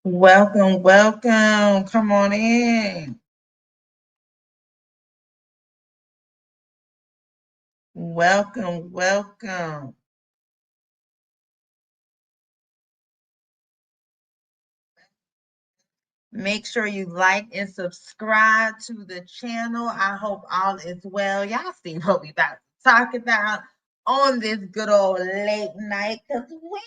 Welcome, welcome. Come on in. Welcome, welcome. Make sure you like and subscribe to the channel. I hope all is well. Y'all see what we about to talk about on this good old late night because we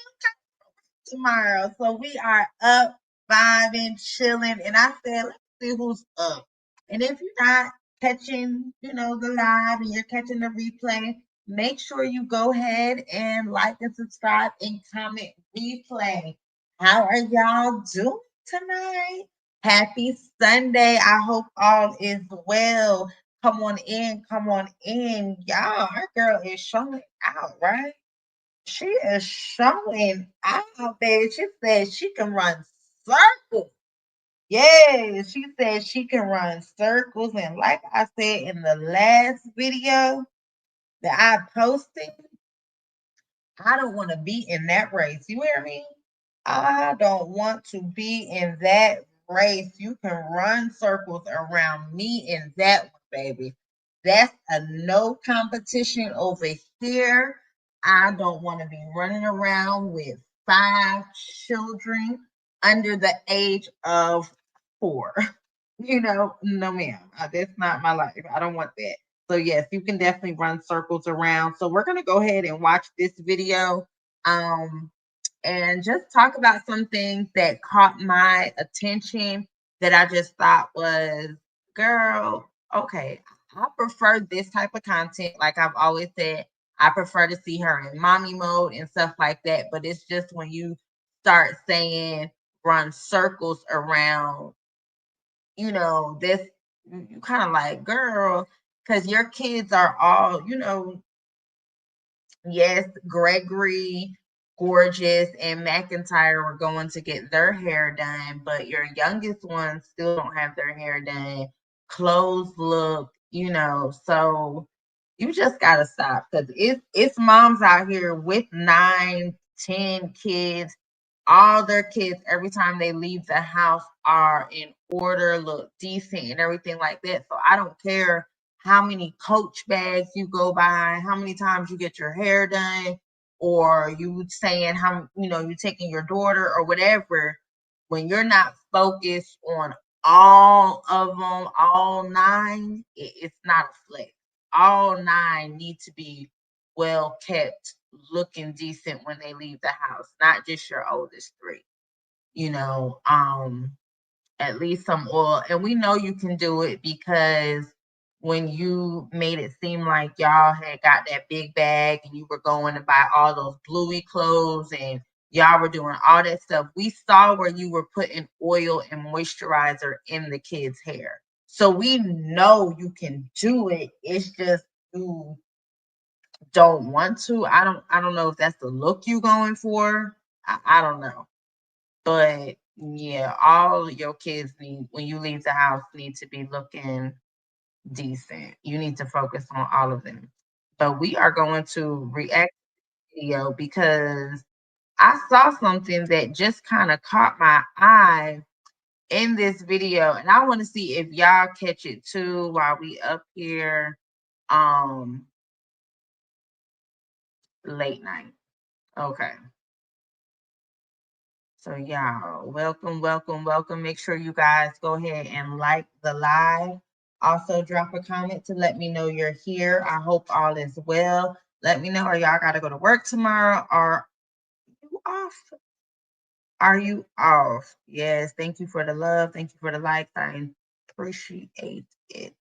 tomorrow. So we are up, vibing, chilling. And I said, let's see who's up. And if you're not catching, the live and you're catching the replay, make sure you go ahead and like and subscribe and comment replay. How are y'all doing tonight? Happy Sunday. I hope all is well. Come on in, come on in. Y'all, our girl is showing out, right? She is showing out, baby. She said she can run circles. Yeah, she said she can run circles. And like I said in the last video that I posted, I don't want to be in that race. You hear me? I don't want to be in that race. You can run circles around me in that one, baby. That's a no competition over here. I don't want to be running around with 5 children under the age of 4. No, ma'am. That's not my life. I don't want that. So yes, you can definitely run circles around. So we're gonna go ahead and watch this video. Um, and just talk about some things that caught my attention that I just thought was, girl, okay, I prefer this type of content. Like I've always said, I prefer to see her in mommy mode and stuff like that. But it's just when you start saying run circles around, this, you kind of like, girl, because your kids are all, yes, Gregory, Gorgeous, and McIntyre were going to get their hair done, but your youngest ones still don't have their hair done. Clothes look, so you just gotta stop because it's moms out here with 9, 10 kids. All their kids, every time they leave the house, are in order, look decent, and everything like that. So I don't care how many Coach bags you go by, how many times you get your hair done, or you saying how you taking your daughter or whatever. When you're not focused on all of them, all 9, it's not a flex. All 9 need to be well kept, looking decent when they leave the house, not just your oldest 3. You know, at least some oil. And we know you can do it because when you made it seem like y'all had got that big bag and you were going to buy all those bluey clothes and y'all were doing all that stuff, we saw where you were putting oil and moisturizer in the kids' hair. So we know you can do it. It's just you don't want to. I don't know if that's the look you going for. I don't know. But yeah, all your kids need, when you leave the house, need to be looking decent. You need to focus on all of them. But we are going to react to the video because I saw something that just kind of caught my eye in this video. And I want to see if y'all catch it too while we up here late night. Okay. So y'all, welcome, welcome, welcome. Make sure you guys go ahead and like the live. Also drop a comment to let me know you're here. I hope all is well. Let me know, or y'all gotta go to work tomorrow, or are you off? Are you off? Yes, thank you for the love. Thank you for the likes. I appreciate it.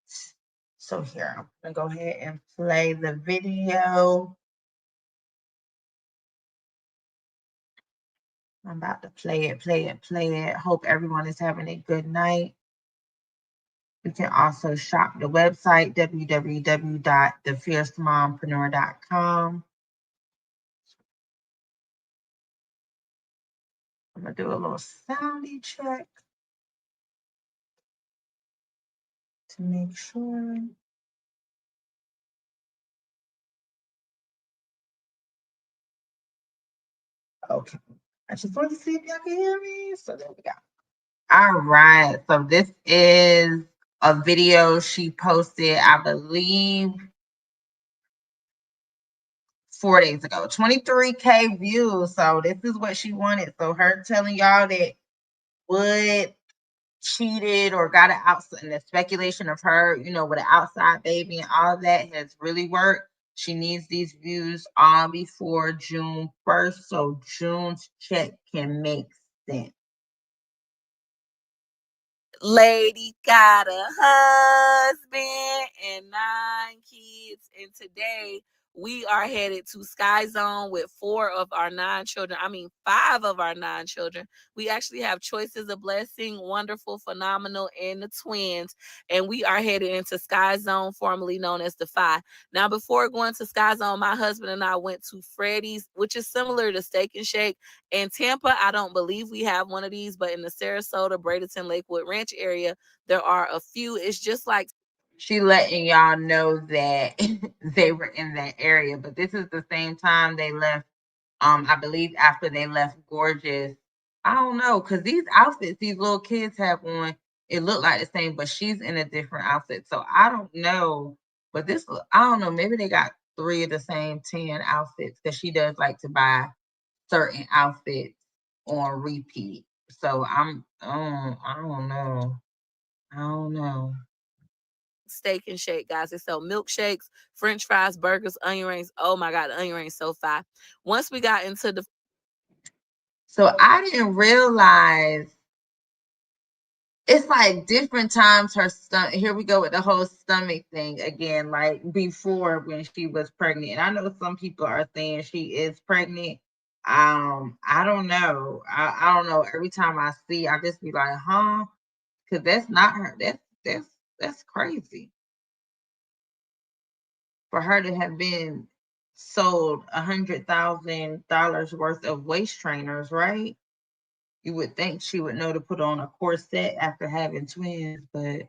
So here, I'm gonna go ahead and play the video. I'm about to play it, play it, play it. Hope everyone is having a good night. You can also shop the website, www.thefiercemompreneur.com. I'm going to do a little soundy check to make sure. Okay. I just want to see if y'all can hear me. So there we go. All right. So this is a video she posted, I believe, 4 days ago. 23K views. So this is what she wanted. So her telling y'all that Wood cheated or got an outside, and the speculation of her, with an outside baby and all that has really worked. She needs these views on before June 1st, so June's check can make sense. Lady got a husband and 9 kids, and today we are headed to Sky Zone with 4 of our 9 children. I mean, 5 of our 9 children. We actually have Choices of Blessing, Wonderful, Phenomenal, and the twins, and we are headed into Sky Zone, formerly known as the Phi. Now, before going to Sky Zone, my husband and I went to Freddy's, which is similar to Steak and Shake. In Tampa, I don't believe we have one of these, but in the Sarasota, Bradenton, Lakewood Ranch area, there are a few. It's just like She letting y'all know that they were in that area, but this is the same time they left. I believe after they left Gorgeous. I don't know, because these outfits these little kids have on, it looked like the same, but she's in a different outfit. So I don't know. But I don't know, maybe they got 3 of the same 10 outfits, because she does like to buy certain outfits on repeat. So I don't know. I don't know. Steak and Shake, guys. They sell milkshakes, French fries, burgers, onion rings. Oh my God, the onion rings so fire. Once we got into the So I didn't realize it's like different times her stomach. Here we go with the whole stomach thing again, like before when she was pregnant. And I know some people are saying she is pregnant. I don't know. I don't know. Every time I see, I just be like, huh? Because that's not her. That's crazy for her to have been sold $100,000 worth of waist trainers, right? You would think she would know to put on a corset after having twins, but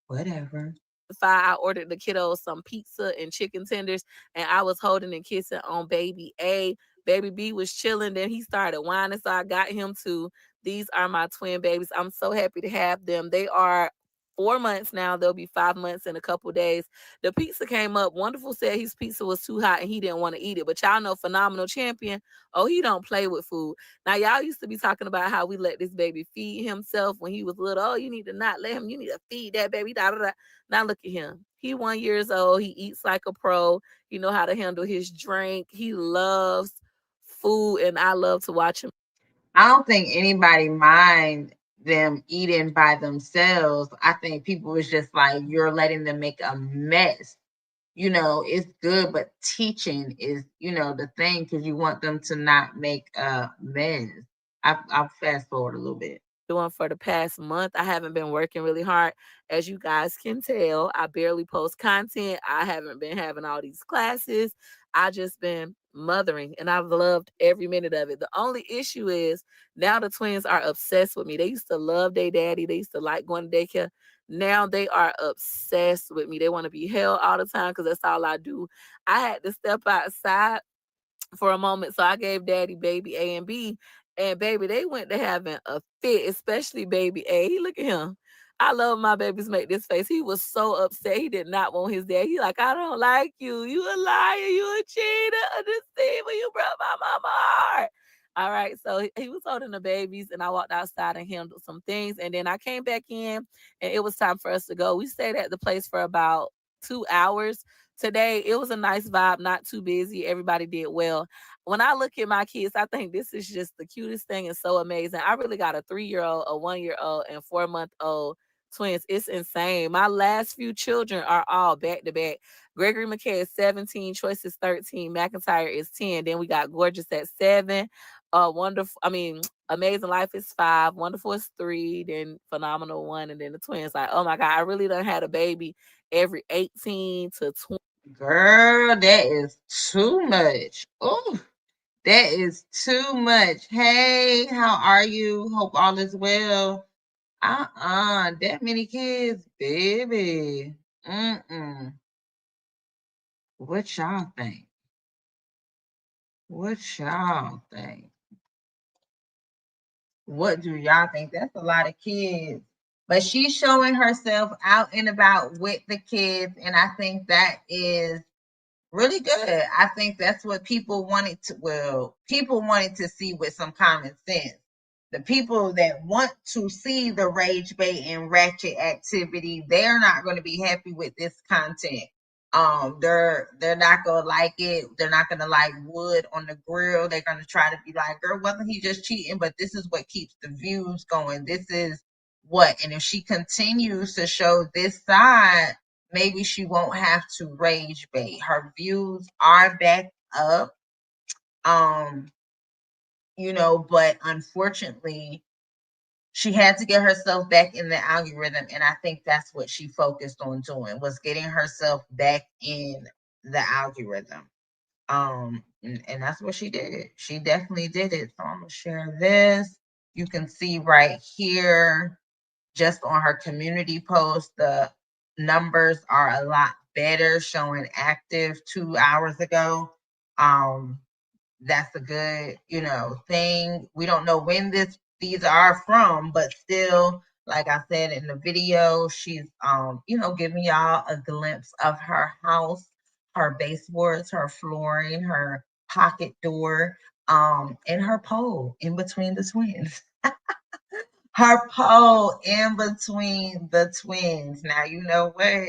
whatever. I ordered the kiddos some pizza and chicken tenders, and I was holding and kissing on baby A. Baby B was chilling, then he started whining, so I got him too. These are my twin babies. I'm so happy to have them. They are 4 months now. They'll be 5 months in a couple days. The pizza came up. Wonderful said his pizza was too hot and he didn't want to eat it. But y'all know Phenomenal Champion. Oh, he don't play with food. Now y'all used to be talking about how we let this baby feed himself when he was little. Oh, you need to not let him. You need to feed that baby. Da, da, da. Now look at him. He 1 years old. He eats like a pro. He know how to handle his drink. He loves food, and I love to watch him. I don't think anybody mind them eating by themselves. I think people was just like, you're letting them make a mess. It's good, but teaching is, the thing, because you want them to not make a mess. I'll fast forward a little bit. Doing for the past month. I haven't been working really hard. As you guys can tell, I barely post content. I haven't been having all these classes. I just been mothering and I've loved every minute of it. The only issue is now the twins are obsessed with me. They used to love their daddy. They used to like going to daycare. Now they are obsessed with me. They want to be held all the time because that's all I do. I had to step outside for a moment. So I gave daddy baby A and B. And baby, they went to having a fit, especially baby A. He look at him. I love my babies make this face. He was so upset. He did not want his dad. He like, I don't like you. You a liar. You a cheater. A deceiver. You broke my mama heart. All right. So he was holding the babies and I walked outside and handled some things. And then I came back in and it was time for us to go. We stayed at the place for about 2 hours. Today, it was a nice vibe, not too busy. Everybody did well. When I look at my kids, I think this is just the cutest thing and so amazing. I really got a 3 year old, a 1 year old, and 4 month old twins. It's insane. My last few children are all back to back. Gregory McKay is 17, Choice is 13, McIntyre is 10. Then we got Gorgeous at 7. Wonderful, I mean, Amazing Life is 5, Wonderful is 3, then Phenomenal 1, and then the twins. Like, oh my God, I really done had a baby every 18 to 20. Girl, that is too much. Oh, that is too much. Hey, how are you? Hope all is well. That many kids, baby. Mm-mm. What y'all think? What y'all think? What do y'all think? That's a lot of kids. But she's showing herself out and about with the kids, and I think that is really good. I think that's what people wanted to, well, people wanted to see with some common sense. The people that want to see the rage bait and ratchet activity, they're not going to be happy with this content. They're not gonna like it. They're not gonna like wood on the grill. They're gonna try to be like, girl, wasn't he just cheating? But this is what keeps the views going. This is what, and if she continues to show this side, maybe she won't have to rage bait. Her views are back up. Um, but unfortunately, she had to get herself back in the algorithm, and I think that's what she focused on doing, was getting herself back in the algorithm. And that's what she did. She definitely did it. So I'm gonna share this. You can see right here, just on her community post, the numbers are a lot better, showing active 2 hours ago. Um, that's a good, thing. We don't know when these are from, but still, like I said in the video, she's giving y'all a glimpse of her house, her baseboards, her flooring, her pocket door, and her pole in between the twins. Her pole in between the twins. Now you know what?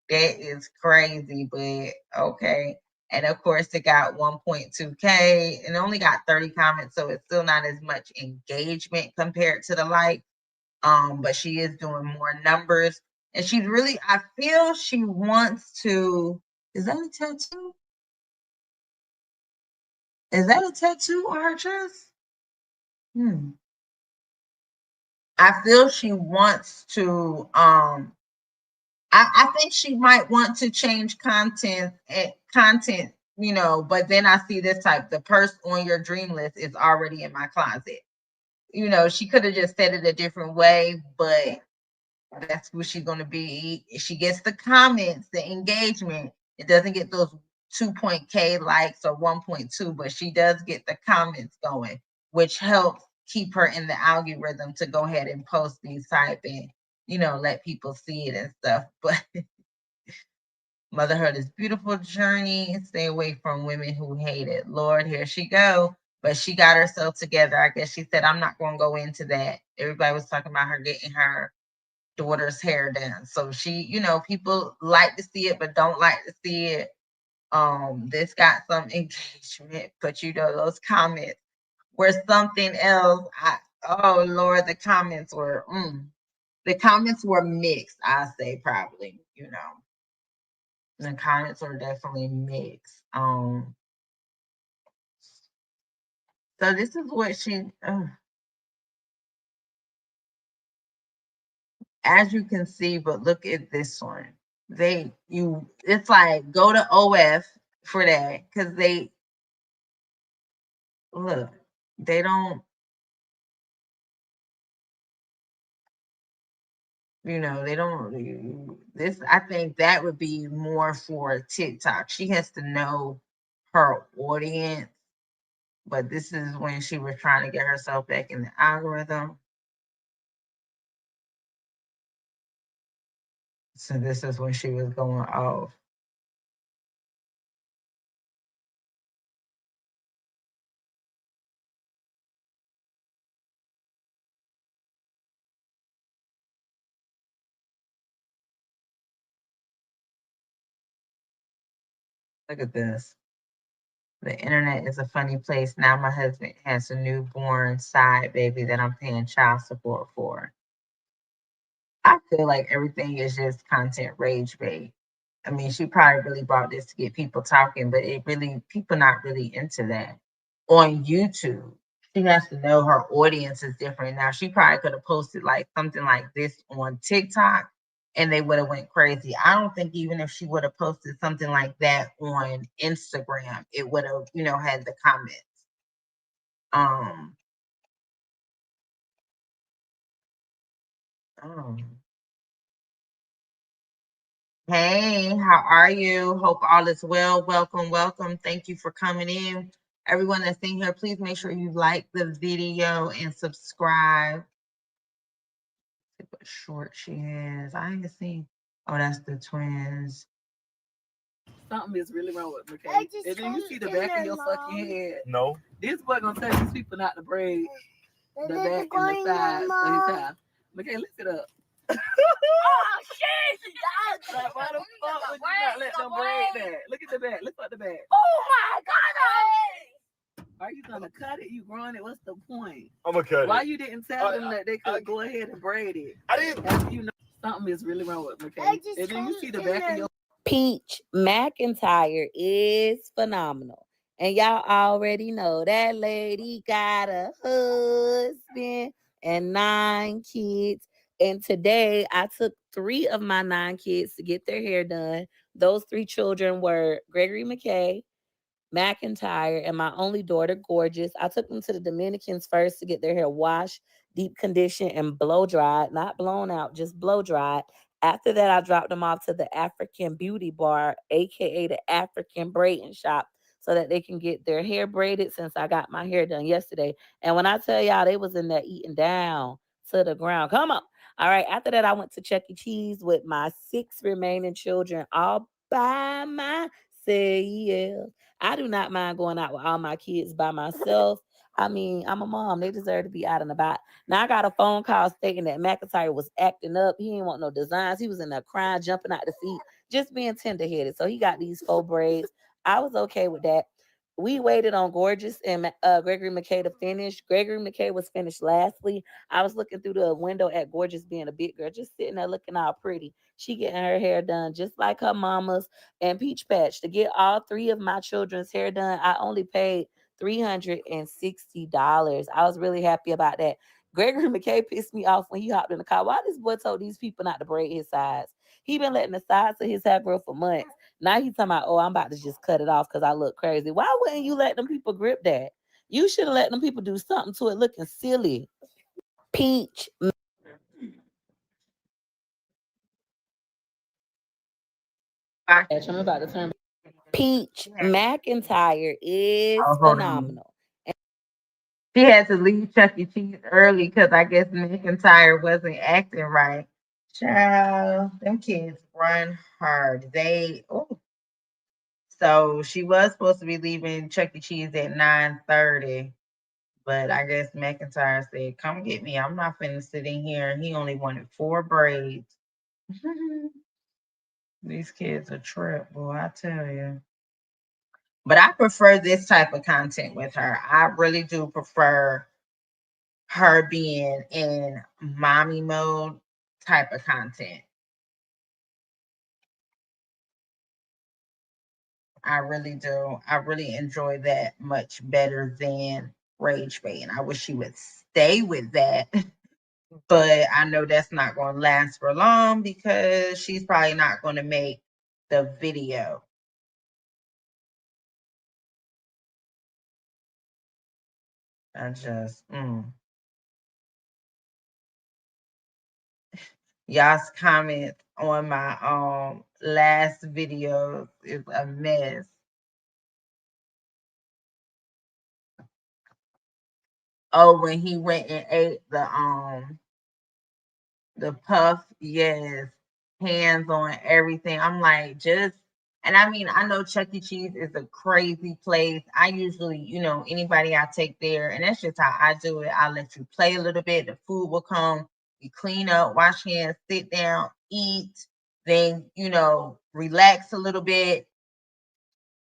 That is crazy, but okay. And of course, it got 1.2K and only got 30 comments, so it's still not as much engagement compared to the like. But she is doing more numbers, and she's really. I feel she wants to. Is that a tattoo? Is that a tattoo on her chest? Hmm. I feel she wants to. I think she might want to change content, but then I see this type, the purse on your dream list is already in my closet. She could have just said it a different way, but that's who she's gonna be. She gets the comments, the engagement. It doesn't get those 2.k likes or 1.2, but she does get the comments going, which helps keep her in the algorithm to go ahead and post these type and let people see it and stuff. But motherhood is beautiful journey. Stay away from women who hate it. Lord, here she go. But she got herself together. I guess she said, I'm not going to go into that. Everybody was talking about her getting her daughter's hair done. So she, people like to see it, but don't like to see it. This got some engagement, but those comments were something else. Oh Lord, the comments were mixed, I say probably. The comments are definitely mixed. So this is what as you can see, but look at this one. It's like go to OF for that because look, they don't, they don't. This, I think that would be more for TikTok. She has to know her audience, but this is when she was trying to get herself back in the algorithm. So this is when she was going off. Look at this. The internet is a funny place. Now my husband has a newborn side baby that I'm paying child support for. I feel like everything is just content rage bait. I mean, she probably really brought this to get people talking, but people not really into that on YouTube. She has to know her audience is different. Now, she probably could have posted like something like this on TikTok and they would have went crazy. I don't think even if she would have posted something like that on Instagram, it would have, had the comments. Um, oh. Hey, how are you? Hope all is well. Welcome, welcome. Thank you for coming in. Everyone that's in here, please make sure you like the video and subscribe. See what short she has. I ain't seen. Oh, that's the twins. Something is really wrong with McKay. And then you see the back of your fucking head. No. This boy gonna tell these people not to braid the back and the sides of his hair. McKay, lift it up. Oh shit! Like, why the fuck would you not let them braid that? Look at the back. Look at the back. Oh my god! Are you gonna cut it? You growing it? What's the point? I'm gonna cut it. Why you didn't tell them that they could go ahead and braid it? I didn't. After you know something is really wrong with McKay. And then you see the back of your Peach McIntyre is phenomenal. And y'all already know that lady got a husband and 9 kids. And today I took 3 of my 9 kids to get their hair done. Those 3 children were Gregory McKay, McIntyre, and my only daughter, Gorgeous. I took them to the Dominicans first to get their hair washed, deep conditioned, and blow dried, not blown out, just blow dried. After that, I dropped them off to the African Beauty Bar, aka the African Braiding Shop, so that they can get their hair braided since I got my hair done yesterday. And when I tell y'all, they was in there eating down to the ground. Come on. All right. After that, I went to Chuck E. Cheese with my 6 remaining children all by myself. I do not mind going out with all my kids by myself. I mean, I'm a mom. They deserve to be out and about. Now, I got a phone call stating that McIntyre was acting up. He didn't want no designs. He was in there crying, jumping out the seat, just being tender-headed. So he got these 4 braids. I was okay with that. We waited on Gorgeous and Gregory McKay to finish. Gregory McKay was finished lastly. I was looking through the window at Gorgeous being a big girl, just sitting there looking all pretty. She getting her hair done just like her mama's. And Peach Patch, to get all 3 of my children's hair done, I only paid $360. I was really happy about that. Gregory McKay pissed me off when he hopped in the car. Why this boy told these people not to braid his sides? He been letting the sides of his hair grow for months. Now he's talking about, oh, I'm about to just cut it off because I look crazy. Why wouldn't you let them people grip that? You should have let them people do something to it looking silly. Peach. I'm about to turn. Peach McIntyre is phenomenal. She had to leave Chuck E. Cheese early because I guess McIntyre wasn't acting right. Child, them kids run hard. So she was supposed to be leaving Chuck E. Cheese at 9:30. But I guess McIntyre said, come get me. I'm not finna sit in here. He only wanted 4 braids. These kids are trip, boy, I tell you. But I prefer this type of content with her. I really do prefer her being in mommy mode type of content. I really do. I really enjoy that much better than rage bait. And I wish she would stay with that. But I know that's not going to last for long because she's probably not going to make the video. I just, y'all's comments on my last video is a mess. Oh, when he went and ate the puff, yes, hands on everything. I'm like, just, and I mean, I know Chuck E. Cheese is a crazy place. I usually, anybody I take there, and that's just how I do it. I let you play a little bit. The food will come. You clean up, wash hands, sit down, eat, then, relax a little bit,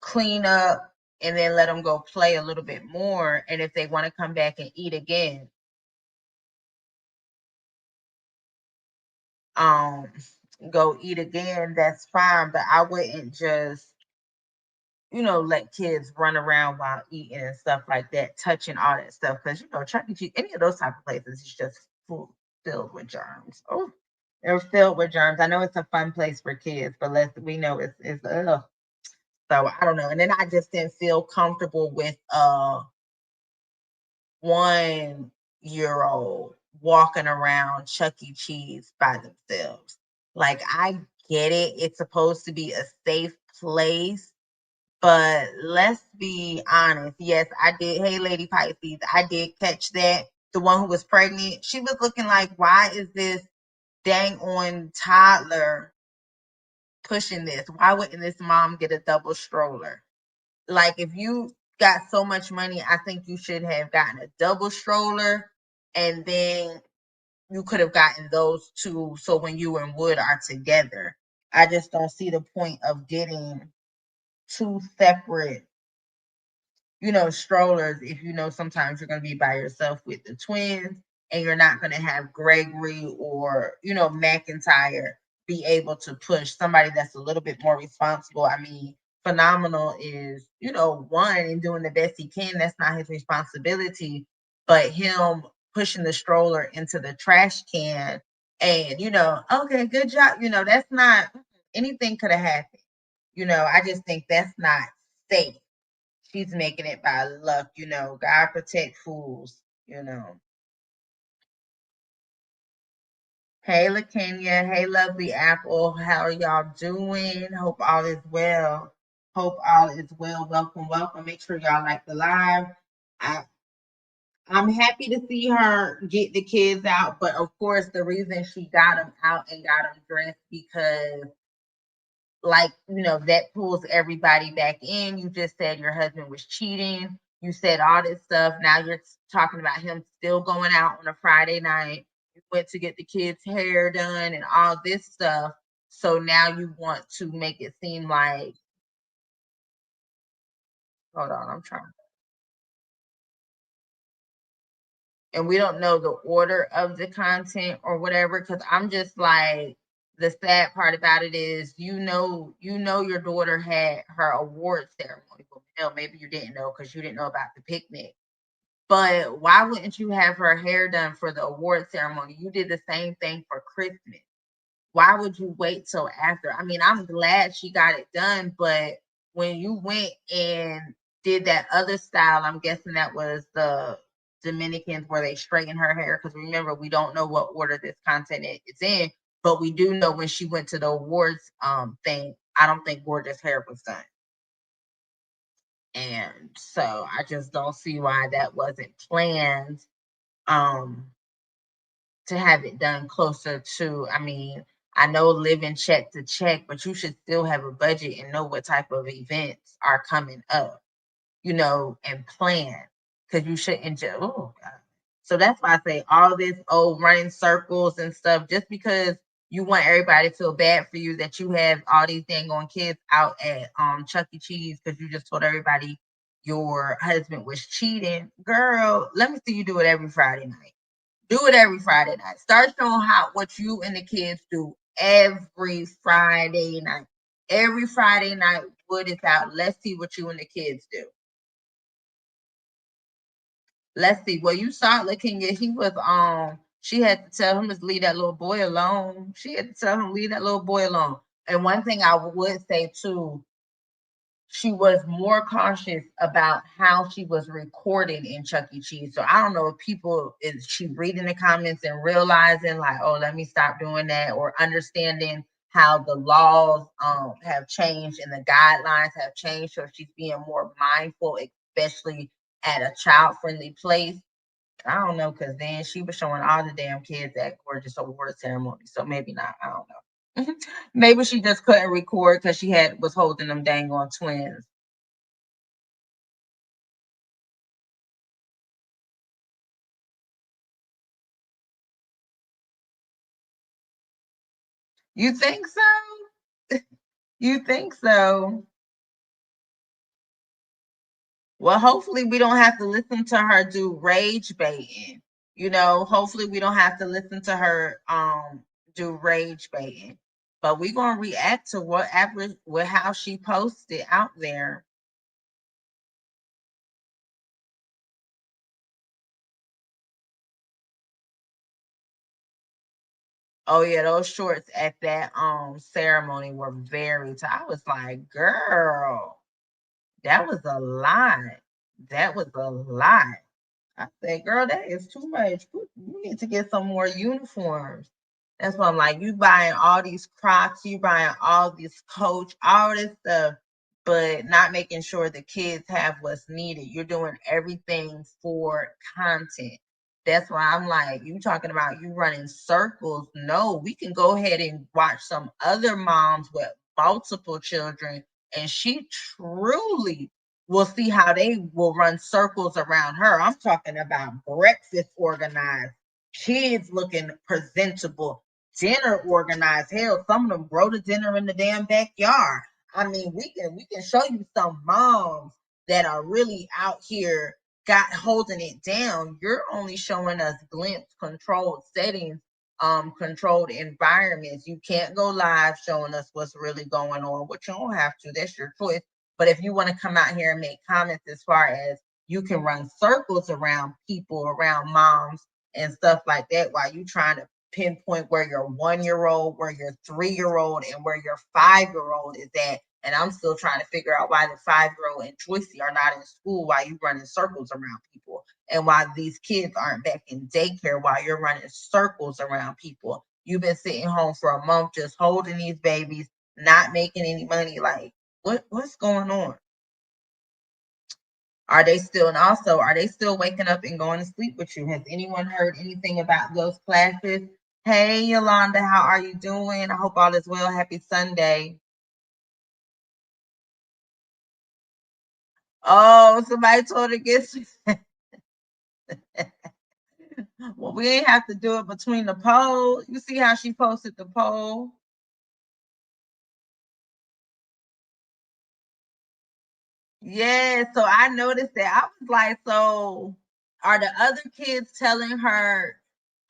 clean up, and then let them go play a little bit more. And if they want to come back and eat again, um go eat again, that's fine. But I wouldn't just, let kids run around while eating and stuff like that, touching all that stuff. Because Chuck E. Cheese, any of those type of places is just filled with germs. Oh, they're filled with germs. I know it's a fun place for kids, but we know it's ugh. So I don't know. And then I just didn't feel comfortable with 1-year-old walking around Chuck E. Cheese by themselves. Like, I get it. It's supposed to be a safe place, But let's be honest. Yes, I did. Hey, Lady Pisces, I did catch that. The one who was pregnant, she was looking like, why is this dang on toddler pushing this? Why wouldn't this mom get a double stroller? Like, if you got so much money, I think you should have gotten a double stroller, and then you could have gotten those two. So when you and Wood are together, I just don't see the point of getting two separate, strollers if sometimes you're going to be by yourself with the twins and you're not going to have Gregory or, McIntyre be able to push somebody that's a little bit more responsible. I mean, Phenomenal is, one and doing the best he can. That's not his responsibility, but him pushing the stroller into the trash can and, okay, good job. That's not anything could have happened. I just think that's not safe. She's making it by luck, God protect fools. Hey, LaKenya. Hey, lovely Apple. How are y'all doing? Hope all is well. Hope all is well. Welcome, welcome. Make sure y'all like the live. I, I'm happy to see her get the kids out, but of course, the reason she got them out and got them dressed because like that pulls everybody back in. You just said your husband was cheating, you said all this stuff, now you're talking about him still going out on a Friday night, you went to get the kids hair done and all this stuff, so now you want to make it seem like, hold on, I'm trying, and we don't know the order of the content or whatever, because I'm just like, the sad part about it is, your daughter had her award ceremony. Well, hell, maybe you didn't know because you didn't know about the picnic. But why wouldn't you have her hair done for the award ceremony? You did the same thing for Christmas. Why would you wait till after? I mean, I'm glad she got it done, but when you went and did that other style, I'm guessing that was the Dominicans where they straighten her hair. Because remember, we don't know what order this content is in, but we do know when she went to the awards thing, I don't think Gorgeous hair was done. And so I just don't see why that wasn't planned. Um, to have it done closer to, I mean, I know living check to check, but you should still have a budget and know what type of events are coming up, and plan, because you shouldn't just, oh God. So that's why I say all this running circles and stuff, just because you want everybody to feel bad for you that you have all these dang on kids out at Chuck E. Cheese because you just told everybody your husband was cheating. Girl, let me see you do it every Friday night. Do it every Friday night. Start showing what you and the kids do every Friday night. Every Friday night, Wood is out. Let's see what you and the kids do. Let's see. Well, you saw LaKenya. He was she had to tell him to leave that little boy alone. She had to tell him leave that little boy alone. And one thing I would say too, she was more cautious about how she was recording in Chuck E. Cheese. So I don't know if people is she reading the comments and realizing like, oh, let me stop doing that, or understanding how the laws have changed and the guidelines have changed. So she's being more mindful, especially at a child-friendly place. I don't know, because then she was showing all the damn kids at Gorgeous award ceremony. So maybe not. I don't know. Maybe she just couldn't record because she was holding them dang on twins. You think so? You think so? Well, hopefully we don't have to listen to her do rage baiting. Hopefully we don't have to listen to her do rage baiting. But we're gonna react to with how she posted out there. Oh yeah, those shorts at that ceremony were very I was like, girl, that was a lot. That was a lot. I said, girl, that is too much. You need to get some more uniforms. That's why I'm like, you buying all these Crocs, you buying all this Coach, all this stuff. but not making sure the kids have what's needed. You're doing everything for content. That's why I'm like, you talking about you running circles. No, we can go ahead and watch some other moms with multiple children, and she truly will see how they will run circles around her. I'm talking about breakfast organized, kids looking presentable, dinner organized. Hell, some of them grow the dinner in the damn backyard. I mean, we can show you some moms that are really out here got holding it down. You're only showing us glimpse controlled settings, controlled environments. You can't go live showing us what's really going on, which you don't have to. That's your choice. But if you want to come out here and make comments as far as you can run circles around people, around moms and stuff like that, while you trying to pinpoint where your 1 year old, where your 3 year old, and where your 5 year old is at. And I'm still trying to figure out why the 5 year old and Joycey are not in school while you running circles around people, and why these kids aren't back in daycare while you're running circles around people. You've been sitting home for a month just holding these babies, not making any money. Like, what's going on? Are they still, and also, are they still waking up and going to sleep with you? Has anyone heard anything about those classes? Hey, Yolanda, how are you doing? I hope all is well. Happy Sunday. Oh, somebody told her to get. Well, we ain't have to do it between the poll. You see how she posted the poll? Yeah, so I noticed that. I was like, so are the other kids telling her,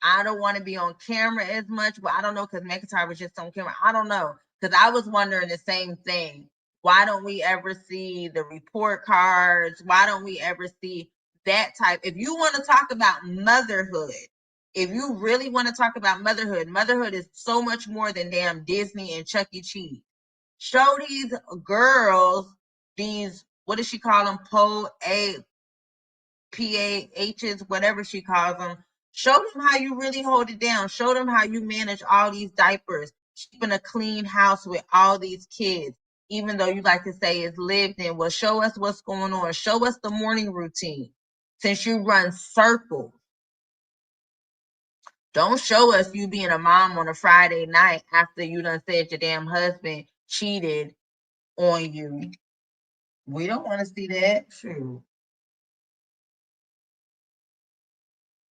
I don't want to be on camera as much? But I don't know, because McIntyre was just on camera. I don't know, because I was wondering the same thing. Why don't we ever see the report cards? Why don't we ever see that type? If you want to talk about motherhood, if you really want to talk about motherhood, motherhood is so much more than damn Disney and Chuck E. Cheese. Show these girls these, what does she call them? PAHs, whatever she calls them. Show them how you really hold it down. Show them how you manage all these diapers, keeping a clean house with all these kids, even though you like to say it's lived in. Well, show us what's going on. Show us the morning routine. Since you run circles, don't show us you being a mom on a Friday night after you done said your damn husband cheated on you. We don't want to see that. True.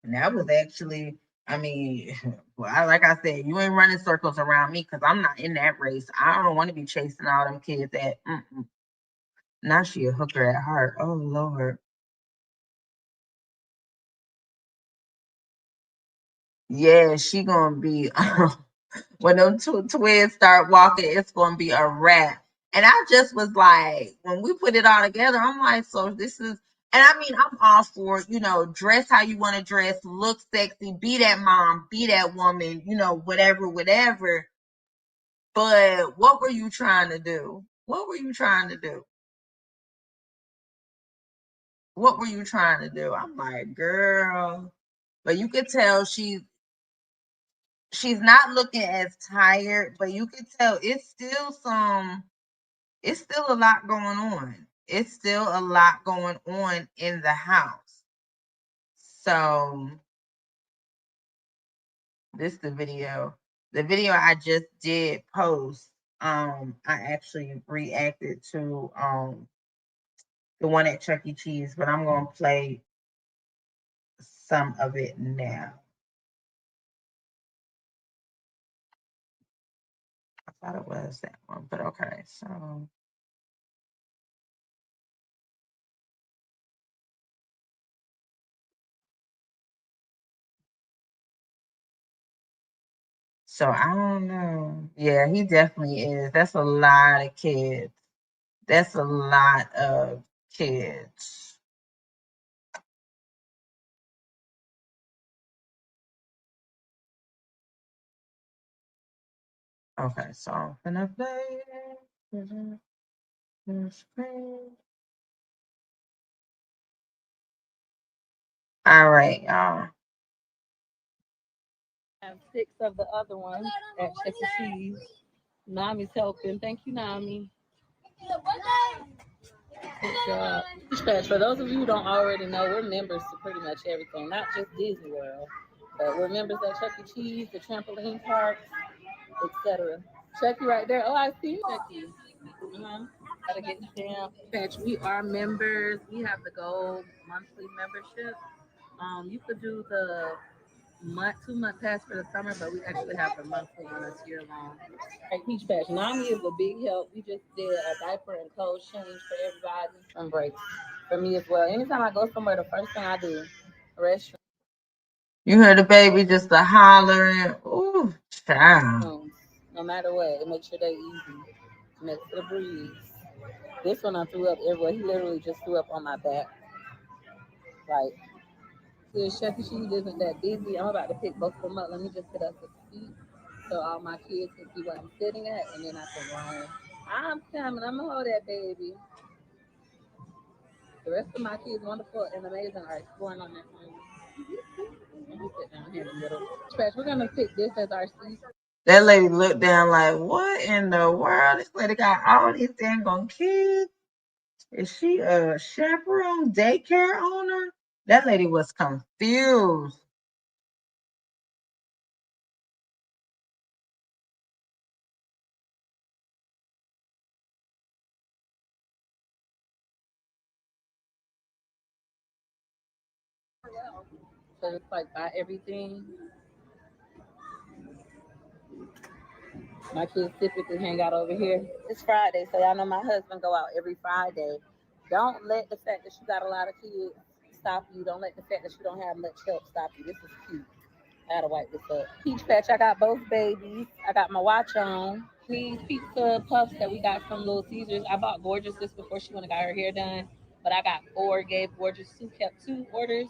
And that was actually, I mean, well, like I said, you ain't running circles around me because I'm not in that race. I don't want to be chasing all them kids at. Now she a hooker at heart. Oh Lord. Yeah, she gonna be when them two twins start walking, it's gonna be a wrap. And I just was like, when we put it all together, I'm like, so this is, and I mean, I'm all for, dress how you want to dress, look sexy, be that mom, be that woman, whatever, whatever. But what were you trying to do? What were you trying to do? What were you trying to do? I'm like, girl. But you could tell she's not looking as tired, but you could tell it's still a lot going on. It's still a lot going on in the house. So this the video. The video I just did post. I actually reacted to the one at Chuck E. Cheese, but I'm gonna play some of it now. I thought it was that one, but okay. So I don't know. Yeah, he definitely is. That's a lot of kids. That's a lot of kids. Okay, so I'm gonna play the screen. All right, y'all. I have 6 of the other ones at Chuck E. Cheese. Nami's helping. Thank you, Nami. job. For those of you who don't already know, we're members to pretty much everything, not just Disney World, but we're members at Chuck E. Cheese, the trampoline parks, etc. Chucky right there. Oh, I see Chucky. Uh-huh. Gotta get them. Patch, we are members. We have the gold monthly membership. You could do the 2 month pass for the summer, but we actually have the monthly one that's year long. Peach Patch. Nami is a big help. We just did a diaper and clothes change for everybody. Some breaks for me as well. Anytime I go somewhere, the first thing I do, restroom. You heard the baby just a hollering. Ooh, child. No matter what, it makes your day easy. Next to the breeze. This one I threw up everywhere. He literally just threw up on my back. Like, see, Chuck E. Cheese isn't that busy. I'm about to pick both of them up. Let me just sit up to seat so all my kids can see what I'm sitting at, and then I can run. I'm coming. I'm gonna hold that baby. The rest of my kids, wonderful and amazing, are exploring on their own. Let me sit down here in the middle. Trash, we're gonna pick this as our seat. That lady looked down like, what in the world? This lady got all these dang kids. Is she a chaperone daycare owner? That lady was confused. So it's like buy everything. My kids typically hang out over here. It's Friday, so y'all know my husband go out every Friday. Don't let the fact that you got a lot of kids stop you. Don't let the fact that you don't have much help stop you. This is cute. I gotta wipe this up. Peach Patch, I got both babies. I got my watch on. These pizza puffs that we got from Little Caesars. I bought Gorgeous this before she went and got her hair done. But I got 4, gave Gorgeous 2, kept 2 orders,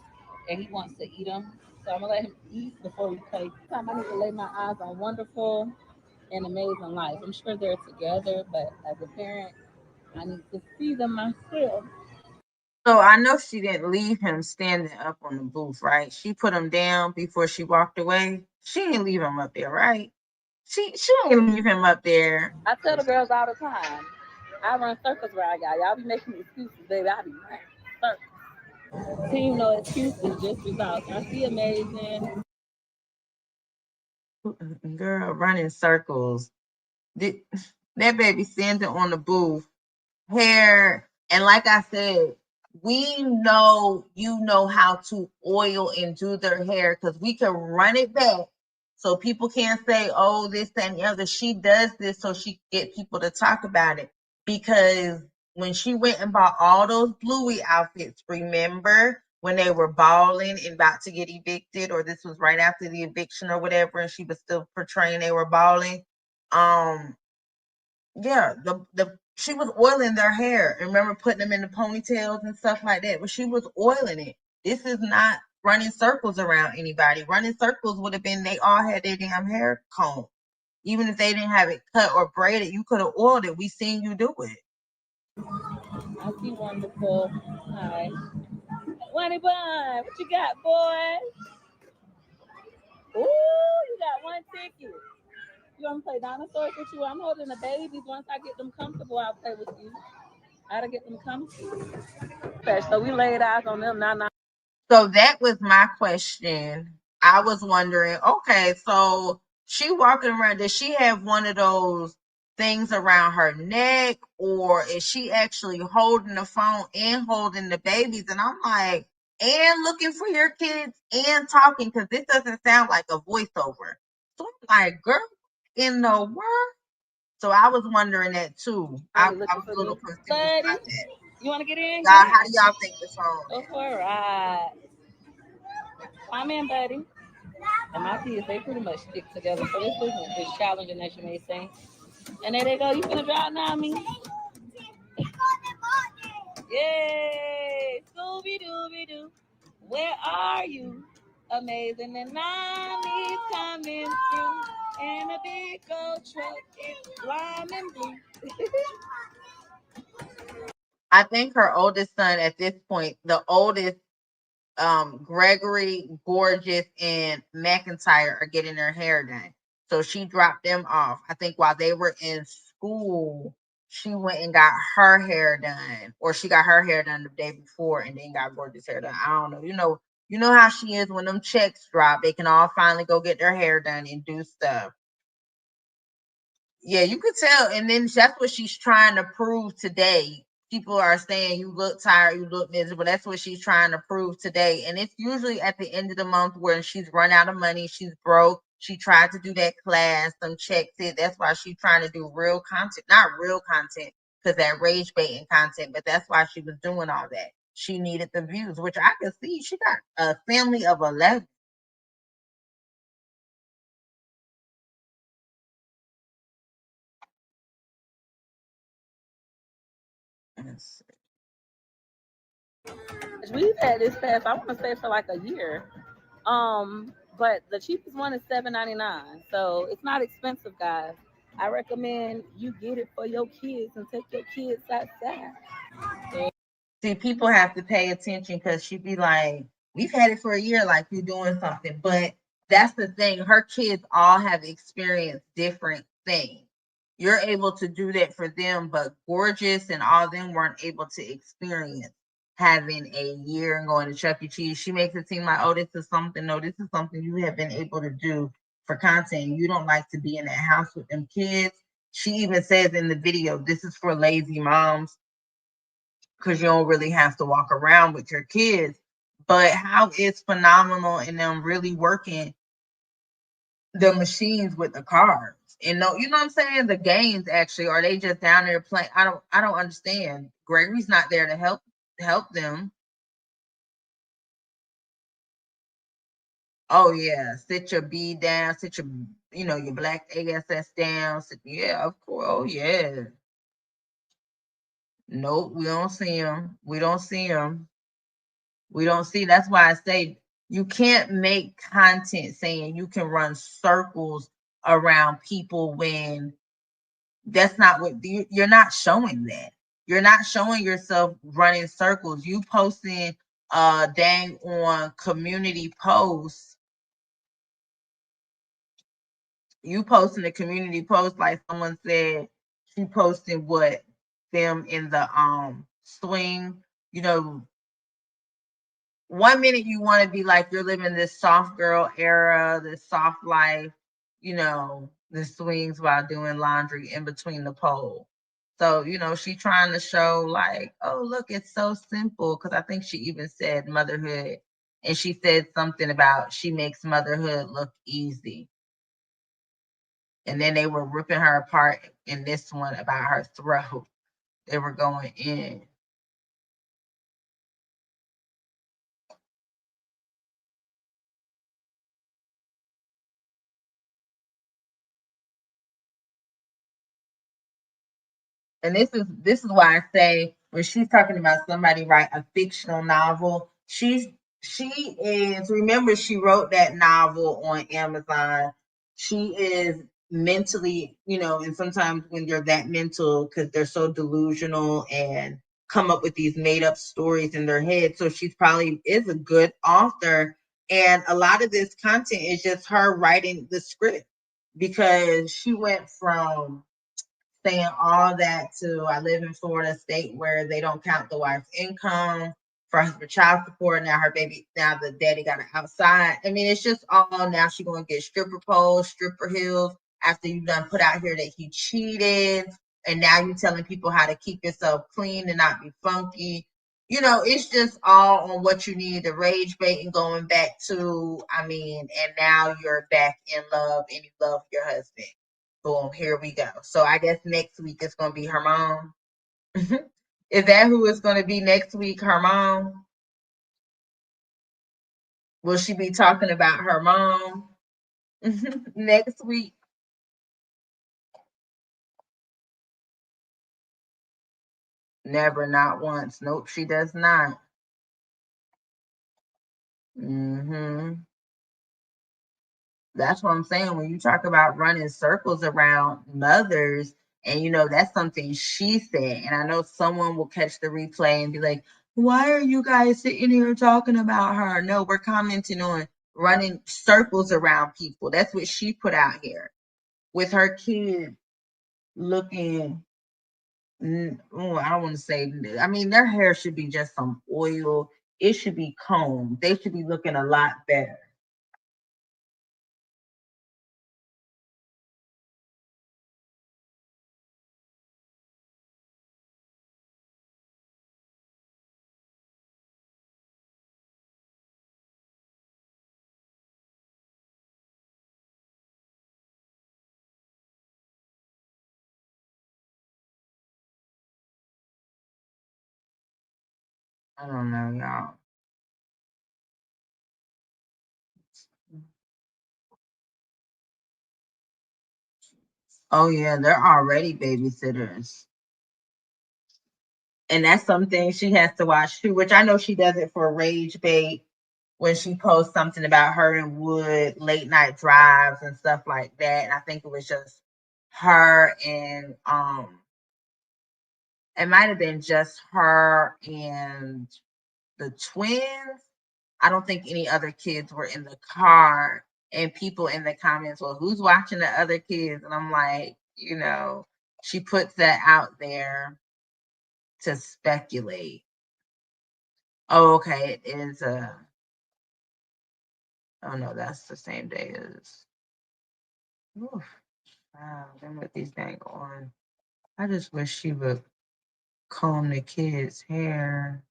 and he wants to eat them. So I'm gonna let him eat before we pay. Time I need to lay my eyes on Wonderful and Amazing Life. I'm sure they're together, but as a parent, I need to see them myself. So I know she didn't leave him standing up on the booth, right? She put him down before she walked away. She didn't leave him up there, right? She ain't leave him up there. I tell the girls all the time, I run circles around y'all. Y'all be making excuses, baby. I be running circles. Team no excuses, just results. I see Amazing. Girl, running circles. That baby standing on the booth, hair, and like I said, we know you know how to oil and do their hair because we can run it back so people can't say, oh, this and the other. She does this so she can get people to talk about it. Because when she went and bought all those Bluey outfits, remember when they were balling and about to get evicted, or this was right after the eviction or whatever, and she was still portraying they were balling. Um, yeah, the she was oiling their hair. Remember putting them in the ponytails and stuff like that. But she was oiling it. This is not running circles around anybody. Running circles would have been they all had their damn hair combed. Even if they didn't have it cut or braided, you could have oiled it. We seen you do it. I see Wonderful. Hi. Wonny Bun, what you got, boy? Ooh, you got one ticket. You want to play dinosaurs with you? I'm holding the babies. Once I get them comfortable, I'll play with you. I gotta get them comfortable. So we laid eyes on them. Now. So that was my question. I was wondering, okay, so she walking around, does she have one of those things around her neck, or is she actually holding the phone and holding the babies? And I'm like, and looking for your kids and talking, because this doesn't sound like a voiceover. So I'm like, girl, in the world? So I was wondering that too. I was a little confused about that. You want to get in? Y'all, how do y'all think the song is? Go for a ride. I'm in, buddy. And my kids, they pretty much stick together. So this isn't as challenging as you may say. And there they go. You finna drive now, me? Yay! Scooby Dooby Doo. Where are you? Amazing. And Nani's coming through. And a big old truck is lime and blue. I think her oldest son at this point, the oldest, Gregory, Gorgeous, and McIntyre are getting their hair done. So she dropped them off. I think while they were in school, she went and got her hair done, or she got her hair done the day before and then got gorgeous hair done. I don't know. You know how she is when them checks drop. They can all finally go get their hair done and do stuff. Yeah, you could tell. And then that's what she's trying to prove today. People are saying you look tired, you look miserable. That's what she's trying to prove today. And it's usually at the end of the month where she's run out of money, she's broke. She tried to do that class, some checks it. That's why she's trying to do real content, not real content, because that rage baiting content, but that's why she was doing all that. She needed the views, which I could see. She got a family of 11. We've had this fast, I want to say for like a year. But the cheapest one is $7.99. So it's not expensive, guys. I recommend you get it for your kids and take your kids outside. See, people have to pay attention because she'd be like, we've had it for a year, like you're doing something. But that's the thing. Her kids all have experienced different things. You're able to do that for them, but Gorgeous and all them weren't able to experience having a year and going to Chuck E. Cheese. She makes it seem like, oh, this is something. No, this is something you have been able to do for content. You don't like to be in that house with them kids. She even says in the video, this is for lazy moms because you don't really have to walk around with your kids. But how it's phenomenal in them really working the machines with the cars. And no, you know what I'm saying? The games actually, are they just down there playing? I don't understand. Gregory's not there to help them. Oh yeah, sit your B down, sit your your black ASS down. Yeah, of course. Oh yeah. Nope, we don't see them. We don't see them. We don't see. That's why I say you can't make content saying you can run circles around people when that's not what you're not showing that. You're not showing yourself running circles. You posting dang on community posts. You posting a community post like someone said she posted what them in the swing, you know, 1 minute you want to be like you're living this soft girl era, this soft life, the swings while doing laundry in between the pole. So, she trying to show like, oh, look, it's so simple. Cause I think she even said motherhood. And she said something about she makes motherhood look easy. And then they were ripping her apart in this one about her throat. They were going in. And this is why I say when she's talking about somebody write a fictional novel, she is, remember, she wrote that novel on Amazon. She is mentally, and sometimes when you're that mental, because they're so delusional and come up with these made up stories in their head. So she's probably is a good author. And a lot of this content is just her writing the script because she went from saying all that to I live in Florida, state where they don't count the wife's income for child support. Now her baby, now the daddy got her outside. I mean, it's just all now she's going to get stripper poles, stripper heels after you done put out here that he cheated. And now you telling people how to keep yourself clean and not be funky. It's just all on what you need, the rage bait and going back to, and now you're back in love and you love your husband. Boom, here we go. So I guess next week it's going to be her mom. Is that who it's going to be next week? Her mom? Will she be talking about her mom next week? Never, not once. Nope, she does not. hmm That's what I'm saying. When you talk about running circles around mothers, and that's something she said. And I know someone will catch the replay and be like, why are you guys sitting here talking about her? No, we're commenting on running circles around people. That's what she put out here with her kids looking. I don't want to say. I mean, their hair should be just some oil. It should be combed. They should be looking a lot better. I don't know, y'all. Oh yeah, they're already babysitters. And that's something she has to watch too, which I know she does it for rage bait when she posts something about her and Wood late night drives and stuff like that. And I think it was just her and it might have been just her and the twins. I don't think any other kids were in the car. And people in the comments, well, who's watching the other kids? And I'm like, she puts that out there to speculate. Oh, okay. It is oh no, that's the same day as oof, wow, then with these dang on. I just wish she would comb the kids' hair.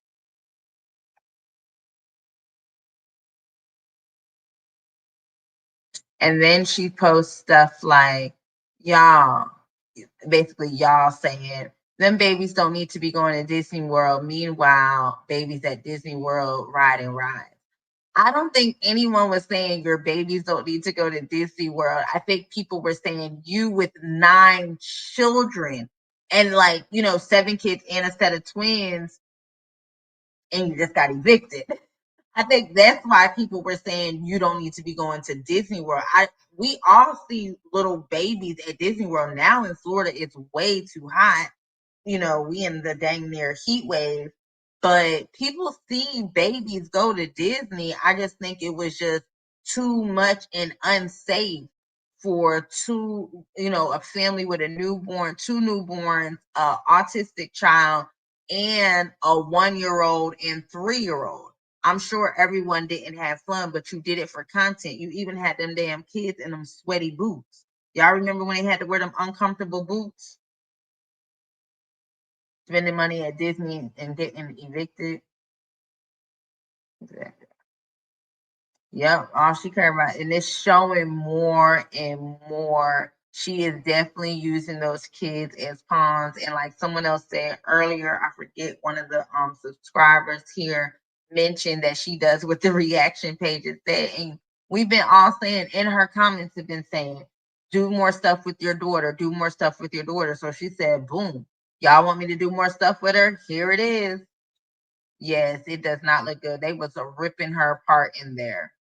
And then she posts stuff like, y'all, basically y'all saying them babies don't need to be going to Disney World. Meanwhile, babies at Disney World riding rides. I don't think anyone was saying your babies don't need to go to Disney World. I think people were saying you with 9 children and 7 kids and a set of twins, and you just got evicted. I think that's why people were saying you don't need to be going to Disney World. We all see little babies at Disney World now in Florida. It's way too hot. We in the dang near heat wave, but people see babies go to Disney. I just think it was just too much and unsafe for a family with a newborn, 2 newborns, autistic child, and a 1-year-old and 3-year-old. I'm sure everyone didn't have fun, but you did it for content. You even had them damn kids in them sweaty boots. Y'all remember when they had to wear them uncomfortable boots? Spending money at Disney and getting evicted. Exactly. Yep, all she cared about, and it's showing more and more. She is definitely using those kids as pawns. And like someone else said earlier, I forget, one of the subscribers here mentioned that she does what the reaction pages said. And we've been all saying in her comments have been saying, do more stuff with your daughter, do more stuff with your daughter. So she said, boom, y'all want me to do more stuff with her? Here it is. Yes, it does not look good. They was ripping her apart in there.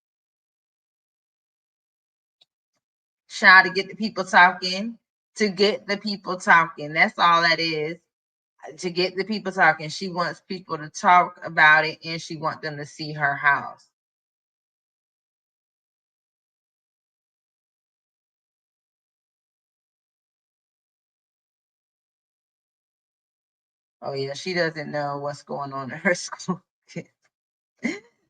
Try to get the people talking, to get the people talking. That's all that is. To get the people talking. She wants people to talk about it, and she wants them to see her house. Oh yeah, she doesn't know what's going on in her school.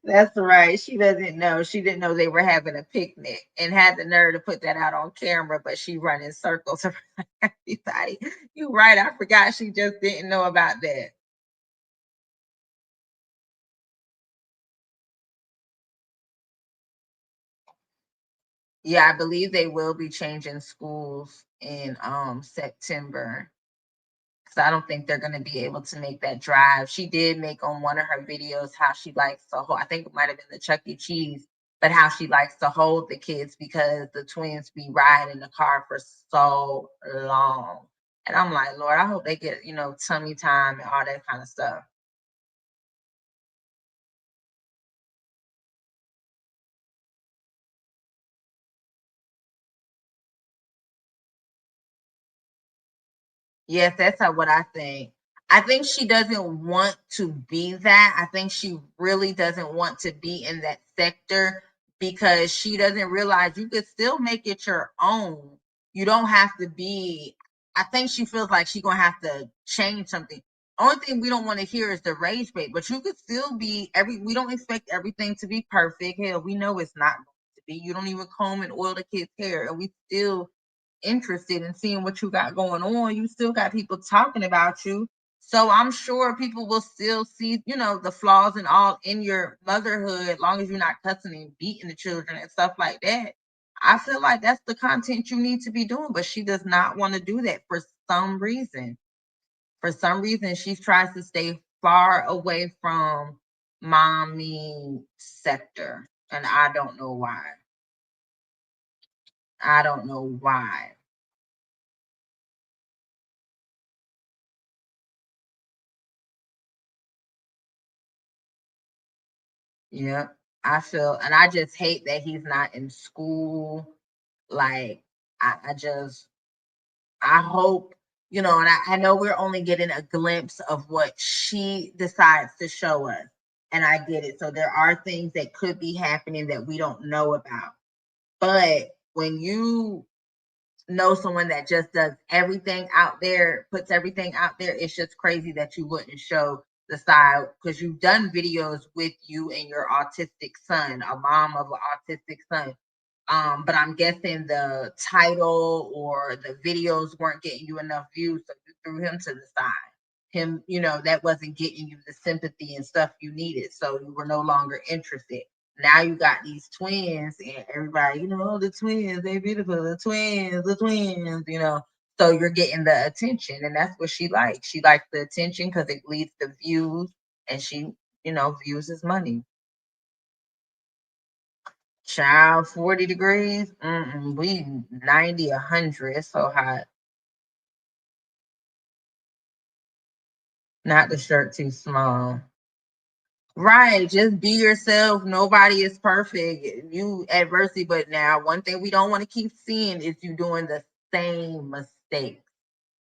That's right. She doesn't know. She didn't know they were having a picnic and had the nerve to put that out on camera, but she running circles around everybody. You right. I forgot she just didn't know about that. Yeah, I believe they will be changing schools in September. Because I don't think they're going to be able to make that drive. She did make on one of her videos how she likes to hold, I think it might have been the Chuck E. Cheese, but how she likes to hold the kids because the twins be riding in the car for so long. And I'm like, Lord, I hope they get, tummy time and all that kind of stuff. Yes, that's what I think. I think she doesn't want to be that. I think she really doesn't want to be in that sector because she doesn't realize you could still make it your own. You don't have to be I think she feels like she's gonna have to change something. Only thing we don't want to hear is the rage bait, but you could still be we don't expect everything to be perfect. Hell, we know it's not going to be. You don't even comb and oil the kids' hair, and we still interested in seeing what you got going on. You still got people talking about you. So I'm sure people will still see, the flaws and all in your motherhood, as long as you're not cussing and beating the children and stuff like that. I feel like that's the content you need to be doing, but she does not want to do that for some reason. For some reason, she tries to stay far away from mommy sector, and I don't know why. I don't know why. Yeah, I feel, and I just hate that he's not in school. Like, I just, I hope, and I know we're only getting a glimpse of what she decides to show us. And I get it. So there are things that could be happening that we don't know about. But when you know someone that just does everything out there, puts everything out there, it's just crazy that you wouldn't show the side, because you've done videos with you and your autistic son, a mom of an autistic son. But I'm guessing the title or the videos weren't getting you enough views, so you threw him to the side. Him, that wasn't getting you the sympathy and stuff you needed, so you were no longer interested. Now you got these twins, and everybody, the twins, they beautiful, the twins, So you're getting the attention, and that's what she likes. She likes the attention because it leads to views, and she, views is money. Child, 40 degrees. We 90, 100. It's so hot. Not the shirt too small. Right. Just be yourself. Nobody is perfect. You adversity, but now one thing we don't want to keep seeing is you doing the same mistake.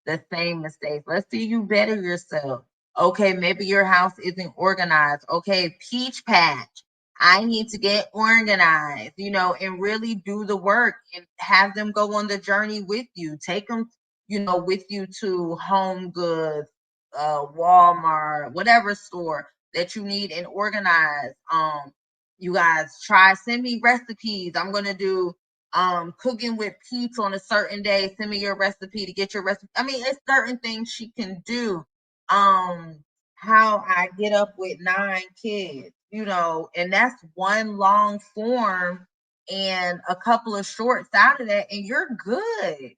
The same mistakes. Let's see you better yourself. Okay, maybe your house isn't organized. Okay, peach patch. I need to get organized, and really do the work and have them go on the journey with you. Take them, with you to Home Goods, Walmart, whatever store that you need and organize. You guys send me recipes. I'm gonna do cooking with Pete's on a certain day. Send me your recipe to get your recipe. I mean, it's certain things she can do. How I get up with 9 kids, and that's one long form and a couple of shorts out of that, and you're good.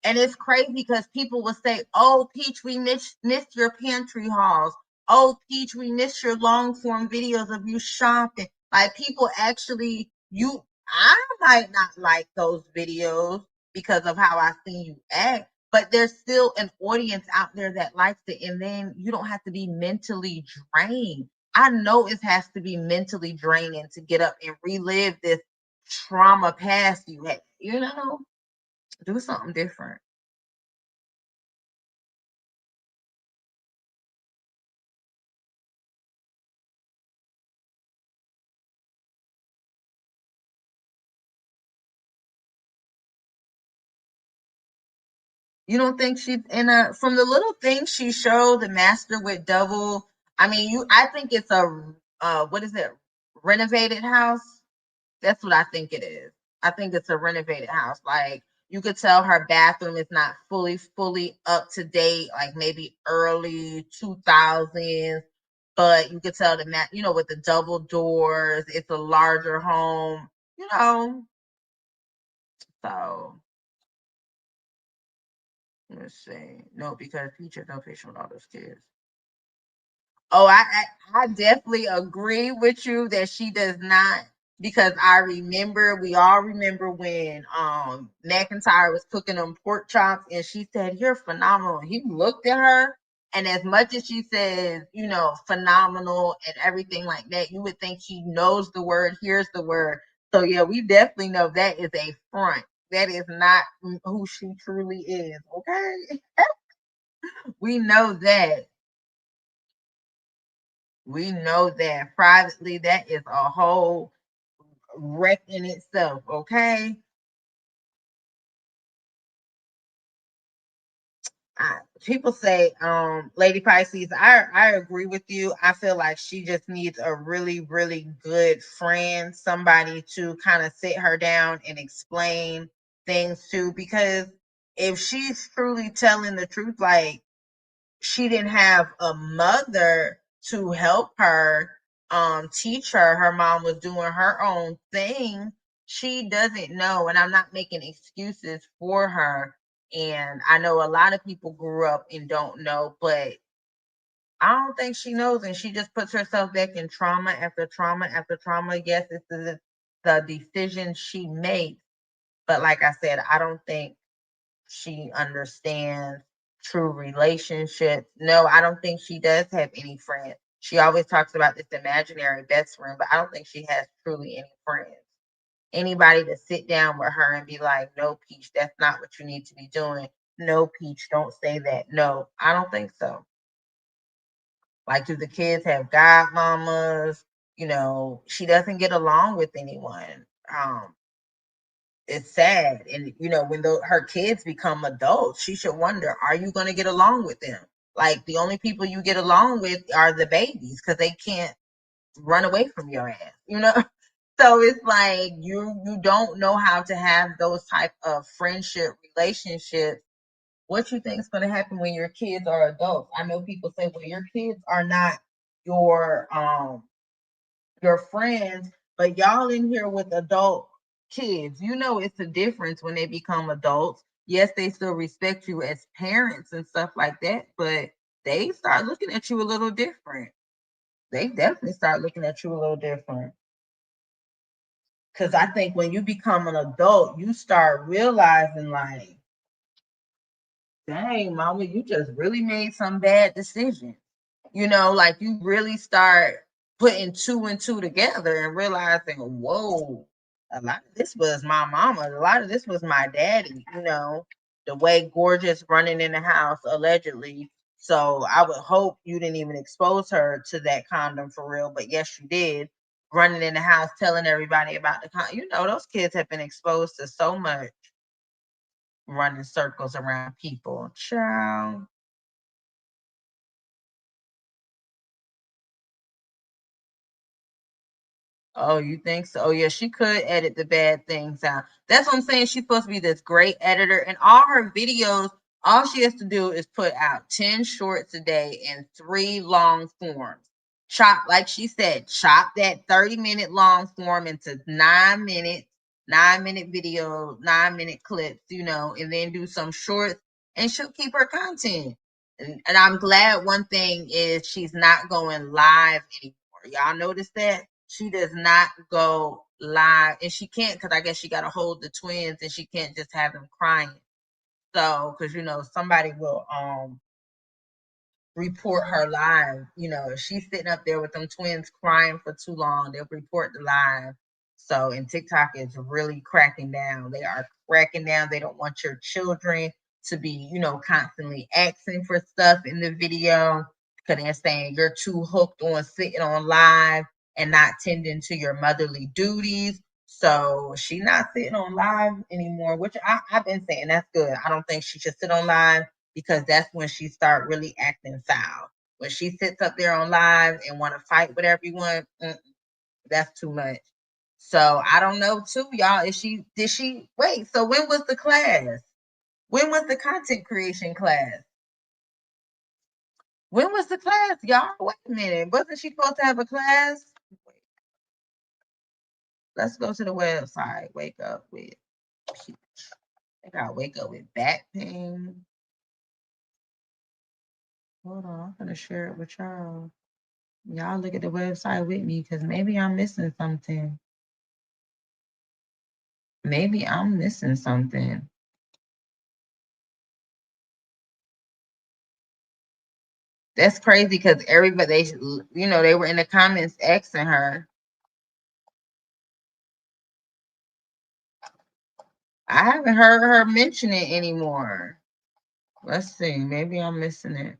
And it's crazy because people will say, "Oh, Peach, we missed your pantry hauls. Oh, Peach, we missed your long form videos of you shopping." Like, people actually, I might not like those videos because of how I see you act, but there's still an audience out there that likes it. And then you don't have to be mentally drained. I know it has to be mentally draining to get up and relive this trauma past you had, do something different. You don't think she's in a, from the little things she showed, the master with double? I mean, I think it's a what is it? Renovated house? That's what I think it is. I think it's a renovated house. Like, you could tell her bathroom is not fully up to date, like maybe early 2000s, but you could tell with the double doors, it's a larger home, you know. So let's see. No, because teacher no patient with all those kids. Oh, I definitely agree with you that she does not, because we all remember when McIntyre was cooking them pork chops and she said, "You're phenomenal." And he looked at her, and as much as she says, phenomenal and everything like that, you would think he knows the word, hears the word. So yeah, we definitely know that is a front. That is not who she truly is. Okay. We know that. We know that privately, that is a whole wreck in itself, okay? People say, Lady Pisces, I agree with you. I feel like she just needs a really, really good friend, somebody to kind of sit her down and explain things to. Because if she's truly telling the truth, like she didn't have a mother to help her, teach her, her mom was doing her own thing, she doesn't know. And I'm not making excuses for her, and I know a lot of people grew up and don't know, but I don't think she knows, and she just puts herself back in trauma after trauma after trauma. Yes, it's the decision she makes, but like I said, I don't think she understands true relationships. No, I don't think she does have any friends. She always talks about this imaginary best friend, but I don't think she has truly any friends. Anybody to sit down with her and be like, no, Peach, that's not what you need to be doing. No, Peach, don't say that. No, I don't think so. Like, do the kids have godmamas? She doesn't get along with anyone. It's sad. And when her kids become adults, she should wonder, are you going to get along with them? Like, the only people you get along with are the babies, because they can't run away from your ass. So it's like you don't know how to have those type of friendship relationships. What you think is going to happen when your kids are adults? I know people say, well, your kids are not your your friends, but y'all in here with adult kids. It's a difference when they become adults. Yes, they still respect you as parents and stuff like that, but they start looking at you a little different. They definitely start looking at you a little different. Because I think when you become an adult, you start realizing, like, dang, mama, you just really made some bad decisions. Like, you really start putting two and two together and realizing, whoa, a lot of this was my mama, a lot of this was my daddy, the way Gorgeous running in the house allegedly. So I would hope you didn't even expose her to that condom for real, but yes, you did. Running in the house telling everybody about the condom. Those kids have been exposed to so much, running circles around people. Child. Oh, you think so? Oh, yeah, she could edit the bad things out. That's what I'm saying. She's supposed to be this great editor, and all her videos, all she has to do is put out 10 shorts a day and 3 long forms. Chop, like she said, chop that 30-minute long form into 9 minutes, 9-minute video, 9-minute clips, and then do some shorts, and she'll keep her content. And I'm glad one thing is she's not going live anymore. Y'all notice that? She does not go live, and she can't, because I guess she got to hold the twins, and she can't just have them crying. So, because somebody will report her live. If she's sitting up there with them twins crying for too long, they'll report the live. So, and TikTok is really cracking down. They are cracking down. They don't want your children to be, constantly asking for stuff in the video, because they're saying you're too hooked on sitting on live and not tending to your motherly duties. So she's not sitting on live anymore, which I've been saying that's good. I don't think she should sit on live, because that's when she start really acting foul. When she sits up there on live and want to fight with everyone, that's too much. So I don't know too, y'all. Did she wait? So when was the class? When was the content creation class? When was the class, y'all? Wait a minute. Wasn't she supposed to have a class? Let's go to the website. Wake up with Peach. I gotta wake up with back pain. Hold on, I'm gonna share it with y'all. Y'all look at the website with me, because maybe I'm missing something. Maybe I'm missing something. That's crazy, because everybody, they were in the comments asking her. I haven't heard her mention it anymore. Let's see. Maybe I'm missing it.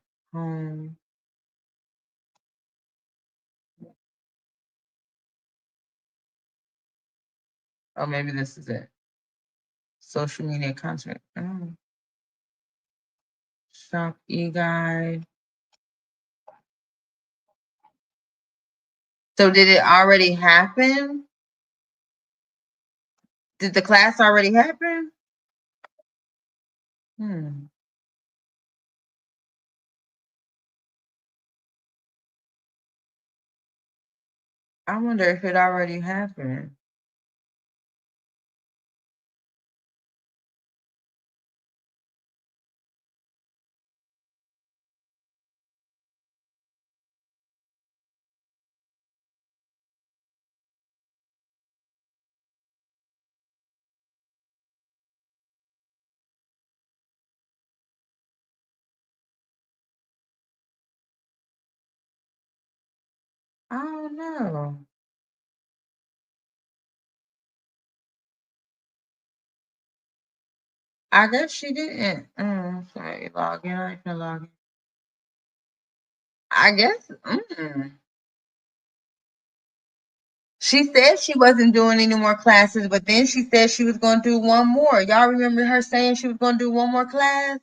Oh, maybe this is it. Social media content. workshop e-guide. So did it already happen? Did the class already happen? I wonder if it already happened. I don't know. I guess she didn't. Sorry, log in. I can log in. I guess. She said she wasn't doing any more classes, but then she said she was going to do one more. Y'all remember her saying she was going to do one more class?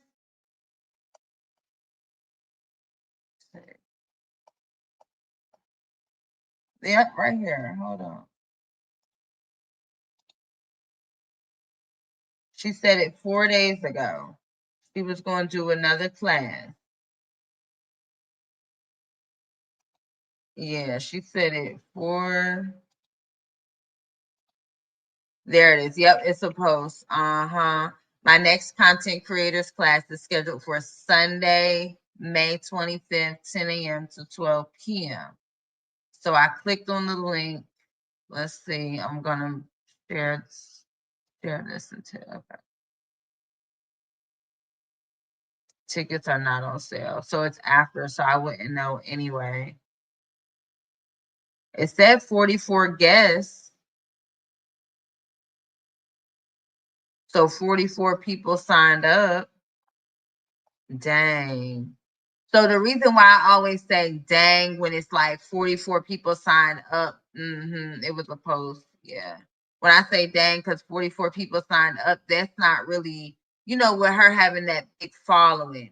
Yep, right here. Hold on. She said it 4 days ago. She was going to do another class. Yeah, she said it for. There it is. Yep, it's a post. My next content creators class is scheduled for Sunday, May 25th, 10 a.m. to 12 p.m. So I clicked on the link. Let's see. I'm gonna share this until okay. Tickets are not on sale. So it's after, so I wouldn't know anyway. It said 44 guests. So 44 people signed up. Dang. So the reason why I always say dang when it's like 44 people signed up, it was a post. Yeah. When I say dang because 44 people signed up, that's not really, with her having that big following.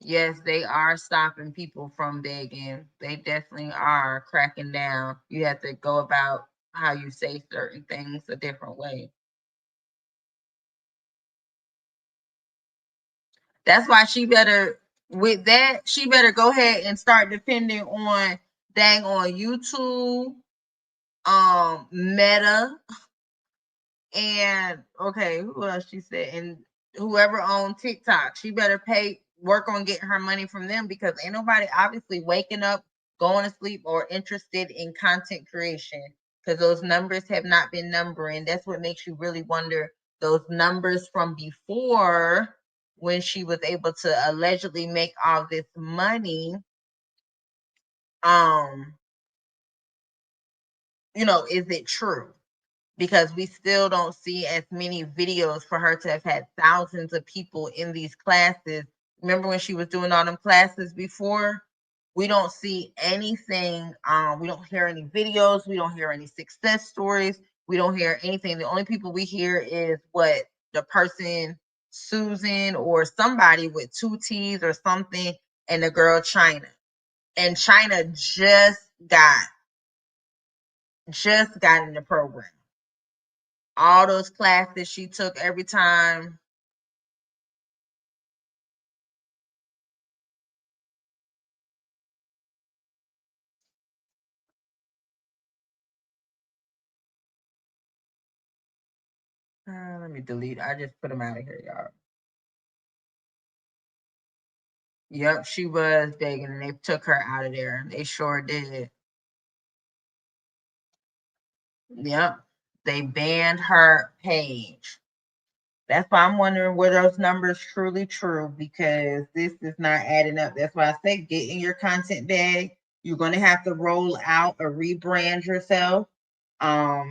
Yes, they are stopping people from begging. They definitely are cracking down. You have to go about how you say certain things a different way. That's why she better go ahead and start depending on dang on YouTube, Meta, and okay, who else she said, and whoever owns TikTok, she better work on getting her money from them because ain't nobody obviously waking up, going to sleep, or interested in content creation because those numbers have not been numbering. That's what makes you really wonder those numbers from before when she was able to allegedly make all this money. Is it true? Because we still don't see as many videos for her to have had thousands of people in these classes. Remember when she was doing all them classes before? We don't see anything. We don't hear any videos. We don't hear any success stories. We don't hear anything. The only people we hear is what the person, Susan or somebody with 2 T's or something, and the girl China. And China got in the program. All those classes she took every time. Let me delete. I just put them out of here, y'all. Yep, she was begging, and they took her out of there. They sure did. Yep, they banned her page. That's why I'm wondering were those numbers truly true because this is not adding up. That's why I say get in your content bag. You're going to have to roll out or rebrand yourself.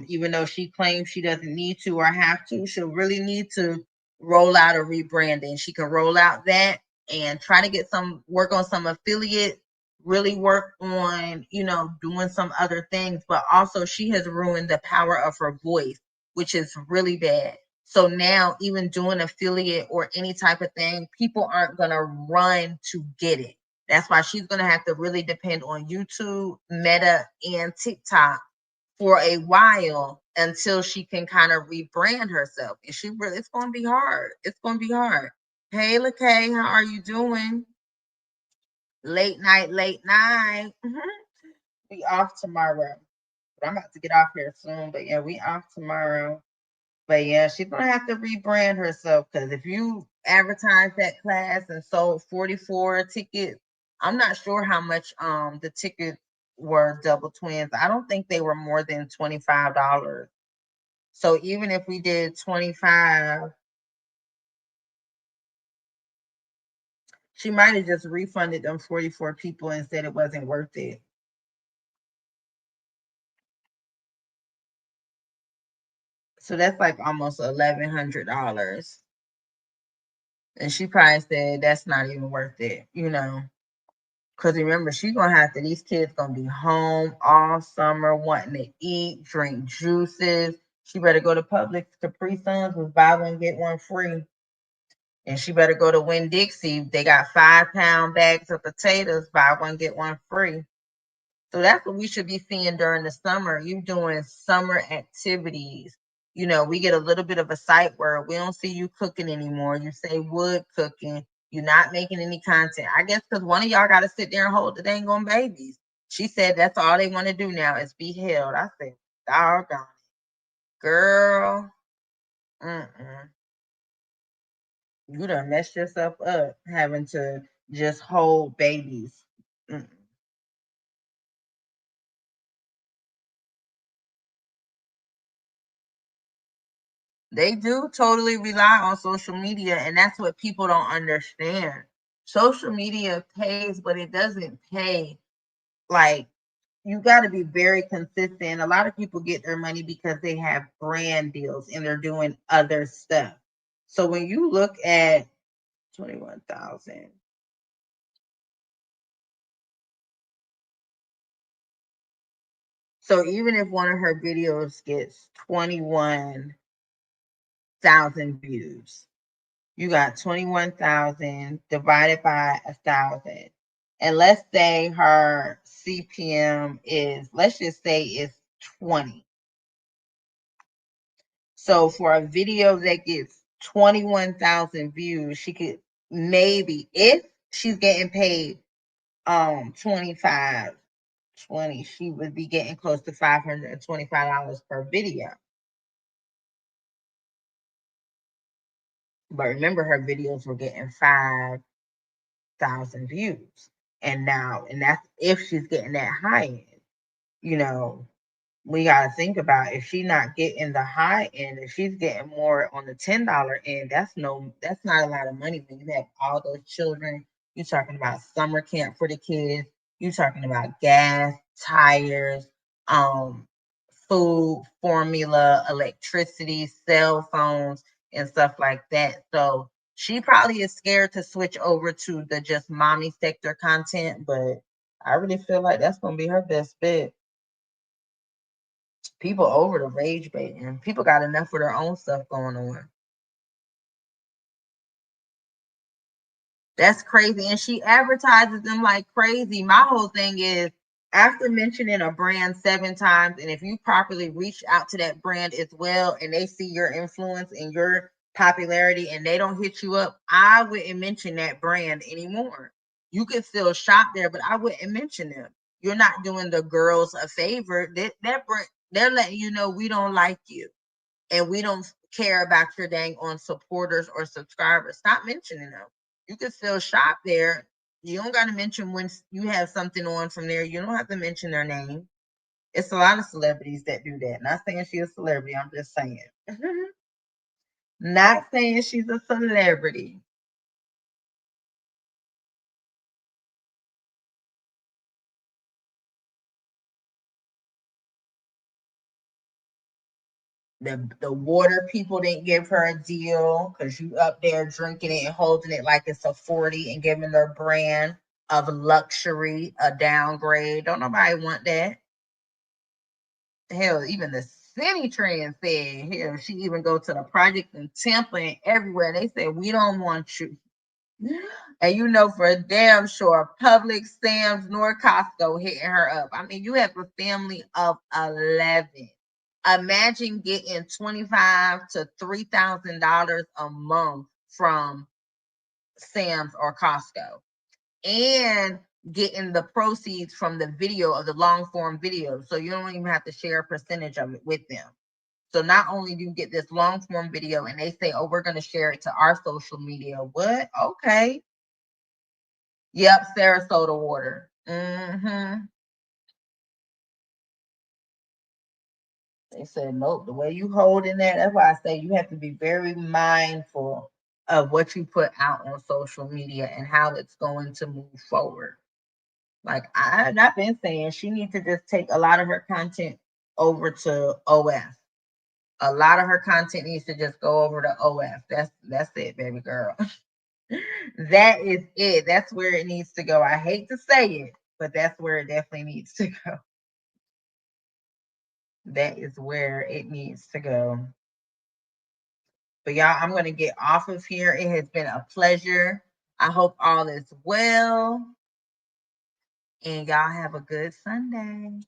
Even though she claims she doesn't need to or have to, she'll really need to roll out a rebranding. She can roll out that and try to get work on some affiliate, really work on, doing some other things. But also she has ruined the power of her voice, which is really bad. So now, even doing affiliate or any type of thing, people aren't going to run to get it. That's why she's going to have to really depend on YouTube, Meta, and TikTok for a while until she can kind of rebrand herself. And it's going to be hard. It's going to be hard. Hey, LaKay, how are you doing? Late night, late night. We off tomorrow. But I'm about to get off here soon. But yeah, we off tomorrow. But yeah, she's gonna have to rebrand herself, because if you advertise that class and sold 44 tickets, I'm not sure how much the tickets were, double twins. I don't think they were more than $25. So even if we did 25, she might have just refunded them 44 people and said it wasn't worth it. So that's like almost $1,100. And she probably said that's not even worth it, you know. Because remember, she's going to have to, these kids going to be home all summer wanting to eat, drink juices. She better go to Publix. Capri Suns was buy one, get one free. And she better go to Winn-Dixie. They got 5-pound bags of potatoes, buy one, get one free. So that's what we should be seeing during the summer. You doing summer activities. You know, we get a little bit of a sight where we don't see you cooking anymore. You say wood cooking. You're not making any content. I guess because one of y'all got to sit there and hold the dang on babies. She said that's all they want to do now is be held. I said, doggone it. Girl, you done messed yourself up having to just hold babies. Mm-mm. They do totally rely on social media, and that's what people don't understand. Social media pays, but it doesn't pay. Like, you got to be very consistent. A lot of people get their money because they have brand deals and they're doing other stuff. So when you look at 21,000, so even if one of her videos gets 21,000 views, you got 21,000 divided by 1,000. And let's say her CPM is, let's just say it's 20. So for a video that gets 21,000 views, she could maybe, if she's getting paid 25, 20, she would be getting close to $525 per video. But remember, her videos were getting 5,000 views. And that's if she's getting that high end, you know, we got to think about, if she's not getting the high end, if she's getting more on the $10 end, that's not a lot of money when you have all those children. You're talking about summer camp for the kids. You're talking about gas, tires, um, food, formula, electricity, cell phones, and stuff like that. So she probably is scared to switch over to the just mommy sector content, but I really feel like that's gonna be her best bet. People over the rage baiting. People got enough of their own stuff going on. That's crazy. And she advertises them like crazy. My whole thing is, after mentioning a brand 7 times, and if you properly reach out to that brand as well and they see your influence and your popularity and they don't hit you up, I wouldn't mention that brand anymore. You could still shop there, but I wouldn't mention them. You're not doing the girls a favor. That brand, they're letting you know we don't like you and we don't care about your dang on supporters or subscribers. Stop mentioning them. You can still shop there. You don't got to mention when you have something on from there. You don't have to mention their name. It's a lot of celebrities that do that. Not saying she's a celebrity. I'm just saying. Not saying she's a celebrity. The water people didn't give her a deal because you up there drinking it and holding it like it's a 40 and giving their brand of luxury a downgrade. Don't nobody want that. Hell, even the City Trend said here she even go to the project in Tampa and everywhere. They said we don't want you. And you know for a damn sure Publix, Sam's, nor Costco hitting her up. I mean, you have a family of 11. Imagine getting 25 to $3,000 a month from Sam's or Costco and getting the proceeds from the video of the long form video. So you don't even have to share a percentage of it with them. So not only do you get this long form video and they say, oh, we're going to share it to our social media. What? Okay. Yep, Sarasota water. They said, nope, the way you holding that, that's why I say you have to be very mindful of what you put out on social media and how it's going to move forward. Like I've been saying, she needs to just take a lot of her content over to OF. A lot of her content needs to just go over to OF. That's it, baby girl. That is it. That's where it needs to go. I hate to say it, but that's where it definitely needs to go. That is where it needs to go. But y'all, I'm going to get off of here. It has been a pleasure. I hope all is well. And y'all have a good Sunday.